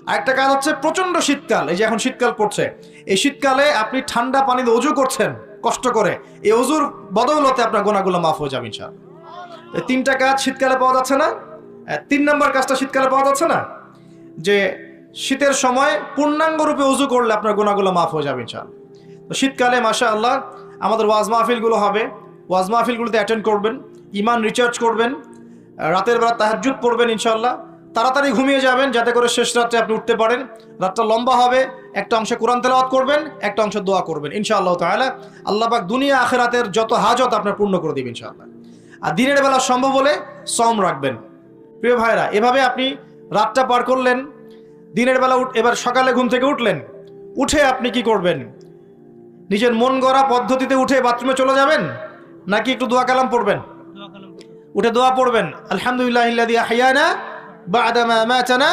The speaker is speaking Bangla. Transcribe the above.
আরেকটা কাজ হচ্ছে প্রচন্ড শীতকাল, এই যে এখন শীতকাল পড়ছে, এই শীতকালে আপনি ঠান্ডা পানিতে অজু করছেন কষ্ট করে, এই অজুর বদৌলতে আপনার গুনাহগুলো মাফ হয়ে যাবে ইনশাআল্লাহ। এই তিনটা কাজ শীতকালে পাওয়া যাচ্ছে না? 3 নম্বর কাজটা শীতকালে পাওয়া যাচ্ছে না, যে শীতের সময় পূর্ণাঙ্গ রূপে অজু করলে আপনার গুনাহগুলো মাফ হয়ে যাবে ইনশাআল্লাহ। তো শীতকালে মাশাআল্লাহ আমাদের ওয়াজ মাহফিলগুলো হবে, ওয়াজ মাহফিলগুলোতে অ্যাটেন্ড করবেন, ঈমান রিচার্জ করবেন, রাতের বেলা তাহাজ্জুদ পড়বেন ইনশাআল্লাহ। তাড়াতাড়ি ঘুমিয়ে যাবেন যাতে করে শেষ রাত্রে আপনি উঠতে পারেন। রাতটা লম্বা হবে, একটা অংশে কোরআন তেলাওয়াত করবেন, একটা অংশে দোয়া করবেন ইনশাআল্লাহ তাআলা। আল্লাহ পাক দুনিয়া আখিরাতের যত হাজত আপনার পূর্ণ করে দিবেন ইনশাআল্লাহ। আর দিনের বেলা সম্ভব হলে সওম রাখবেন। প্রিয় ভাইরা, এভাবে আপনি রাতটা পার করলেন, দিনের বেলা এবার সকালে ঘুম থেকে উঠলেন, উঠে আপনি কি করবেন? নিজের মন গড়া পদ্ধতিতে উঠে বাথরুমে চলে যাবেন, নাকি একটু দোয়া কালাম পড়বেন? উঠে দোয়া পড়বেন, আলহামদুলিল্লাহিল্লাযী আহইয়ানা বা'দা মা আমাতানা